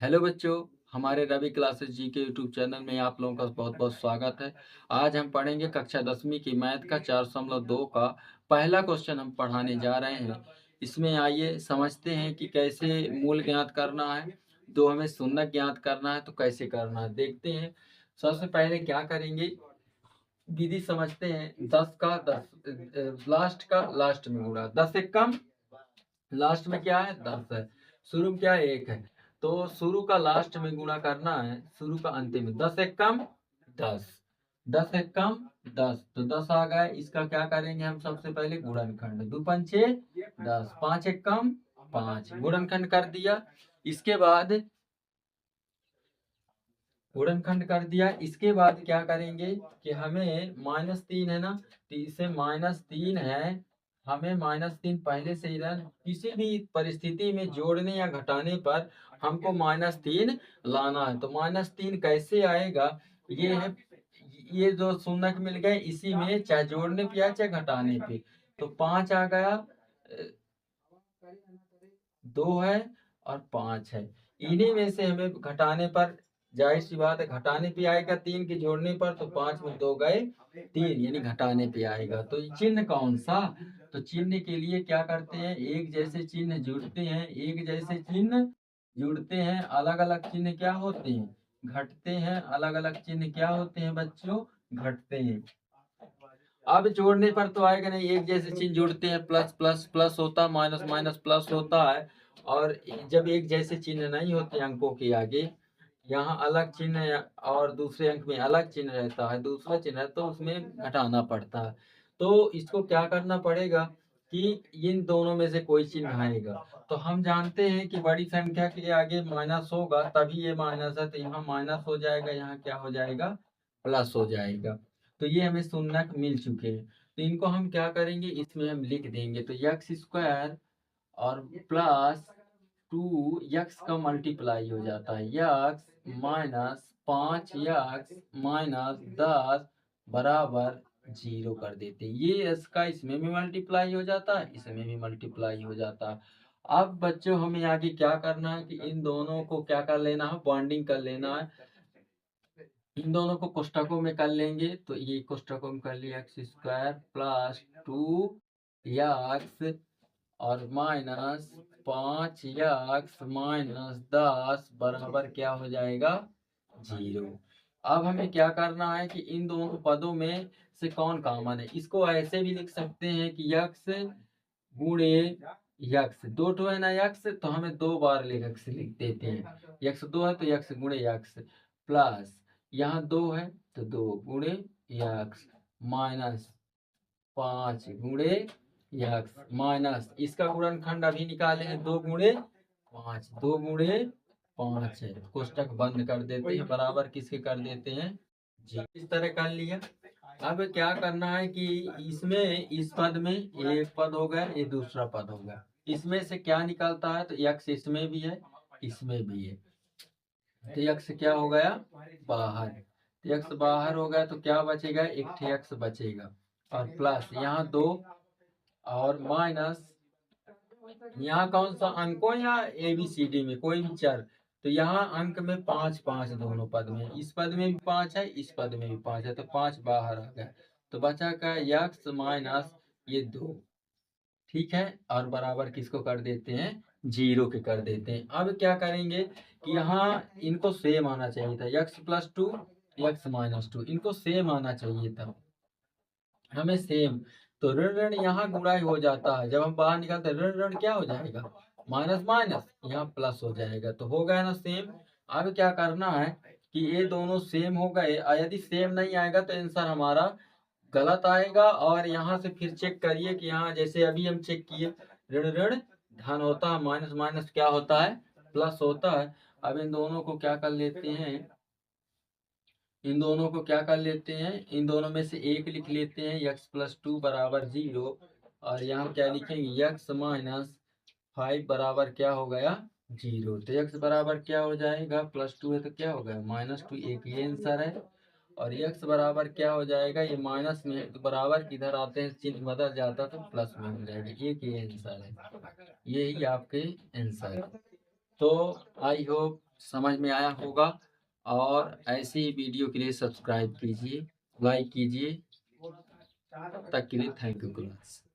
Hello बच्चों, हमारे Ravi classes जी के यूट्यूब चैनल में आप लोगों का बहुत बहुत स्वागत है। आज हम पढ़ेंगे कक्षा 10वीं की मैथ का 4.2 का पहला क्वेश्चन हम पढ़ाने जा रहे हैं। इसमें आइए समझते हैं कि कैसे मूल ज्ञात करना है। दो हमें शून्य ज्ञात करना है तो कैसे करना है देखते हैं। सबसे पहले क्या करेंगे, विधि समझते हैं। 10 का 10 लास्ट का लास्ट में गुणा, 10 से कम लास्ट में क्या है 10 है, शुरू में क्या है 1 है। तो शुरू का लास्ट में गुणा करना है, शुरू का अंतिम में। 10 से कम 10, 10 से कम 10, तो 10 आ गया। इसका क्या करेंगे हम, सबसे पहले गुणनखंड। 2 पंचे 10, 5 एक कम 5, गुणनखंड कर दिया। इसके बाद गुणनखंड कर दिया। इसके बाद क्या करेंगे कि हमें -3 है ना, तो इसे -3 है। हमें -3 पहले से इधर किसी भी परिस्थिति में जोड़ने या घटाने पर हमको -3 लाना है। तो -3 कैसे आएगा, ये है, ये जो शून्य मिल गए इसी में, चाहे जोड़ने पे या चाहे घटाने पे। तो 5 आ गया, 2 है और 5 है। इन्हीं में से हमें घटाने पर, जाहिर सी बात है घटाने पे आएगा 3 के, जोड़ने पर तो 5 में 2 गए 3, यानी घटाने पे आएगा। तो चिन्ह कौन सा, तो चिन्ह के लिए क्या करते हैं, एक जैसे चिन्ह जुड़ते हैं, एक जैसे चिन्ह जुड़ते हैं, अलग अलग चिन्ह क्या होते हैं, घटते हैं। अलग अलग चिन्ह क्या होते हैं बच्चों, घटते हैं। अब जोड़ने पर तो आएगा नहीं, एक जैसे चिन्ह जोड़ते हैं, प्लस प्लस प्लस होता है, माइनस माइनस प्लस होता है। और जब एक जैसे चिन्ह नहीं होते अंकों के आगे, यहाँ अलग चिन्ह और दूसरे अंक में अलग चिन्ह रहता है, दूसरा चिन्ह है, तो उसमें घटाना पड़ता है। तो इसको क्या करना पड़ेगा कि इन दोनों में से कोई चिन्ह आएगा। तो हम जानते हैं कि बड़ी संख्या के आगे माइनस होगा, तभी ये माइनस है, तो यहाँ माइनस हो जाएगा, यहाँ क्या हो जाएगा, प्लस हो जाएगा। तो ये हमें शून्य मिल चुके हैं। तो इनको हम क्या करेंगे, इसमें हम लिख देंगे। तो एक्स स्क्वायर और प्लस 2 एक्स का मल्टीप्लाई हो जाता है, एक्स -5 एक्स -10 बराबर 0 कर देते हैं। ये एस का इसमें भी मल्टीप्लाई हो जाता है, इसमें भी मल्टीप्लाई हो जाता है। अब बच्चों हमें आगे क्या करना है कि इन दोनों को क्या कर लेना है, बॉन्डिंग कर लेना है। इन दोनों को कोष्ठकों में कर लेंगे, तो ये कोष्ठकों में कर लिया, एक्स स्क्वायर प्लस 2 एक्स और -5 एक्स -10 बराबर क्या हो जाएगा, 0। अब हमें क्या करना है कि इन दोनों पदों में से कौन कॉमन है। इसको ऐसे भी लिख सकते हैं कि यक्स गुणे यक्स, दो ठो है ना यक्स, तो हमें 2 बार यक्स लिख देते हैं। यक्स 2 है तो यक्स गुणे यक्स, प्लस यहाँ 2 है तो 2 गुणे यक्स, -5 गुणे यक्स, माइनस इसका गुणनखंड अभी निकाले हैं, 2 गुणे 5, 2 गुणे 5 है। कोष्टक बंद कर देते हैं, बराबर किसके कर देते हैं, जी। इस तरह कर लिया। अब क्या करना है कि इसमें, इस पद में ये एक पद हो गया, ये दूसरा पद हो गया। इसमें से क्या निकलता है, तो यक्स इसमें भी है, इसमें भी है, तो यक्स क्या हो गया, बाहर। तो यक्स बाहर हो गया तो क्या बचेगा, एक यक्स बचेगा। और प्लस यहाँ 2 और माइनस, यहाँ कौन सा अंकों या ए बी सी डी में कोई भी चर, तो यहाँ अंक में 5 5 दोनों पद में, इस पद में भी 5 है, इस पद में भी 5 है, तो 5 बाहर आ गया। तो बचा का यक्स माइनस ये 2, ठीक है। और बराबर किसको कर देते हैं, 0 के कर देते हैं। अब क्या करेंगे कि यहाँ इनको सेम आना चाहिए था, x+2 x-2 इनको सेम आना चाहिए था हमें, सेम। तो ऋण ऋण यहाँ गुणा ही हो जाता है, जब हम बाहर निकालते हैं ऋण ऋण क्या हो जाएगा, माइनस माइनस यहाँ प्लस हो जाएगा, तो हो गया ना सेम। अब क्या करना है कि ये दोनों सेम हो गए, और यदि सेम नहीं आएगा तो आंसर हमारा गलत आएगा। और यहाँ से फिर चेक करिए कि यहाँ जैसे अभी हम चेक किए, ऋण ऋण धन होता है, माइनस माइनस क्या होता है, प्लस होता है। अब इन दोनों को क्या कर लेते हैं, इन दोनों को क्या कर लेते हैं, इन दोनों में से एक लिख लेते हैं, x+2 बराबर 0। और यहाँ क्या लिखेंगे, x-5 बराबर क्या हो गया, 0। तो x बराबर क्या हो जाएगा, +2 है तो क्या हो गया, -2, एक ये आंसर है। और x बराबर क्या हो जाएगा, ये माइनस में है तो बराबर किधर आते हैं, चिन्ह बदल जाता तो प्लस में हो जाएगा, एक ये आंसर है, यही आपके आंसर है। तो आई होप समझ में आया होगा। और ऐसी ही वीडियो के लिए सब्सक्राइब कीजिए, लाइक कीजिए। तब तक के लिए थैंक यू क्लास।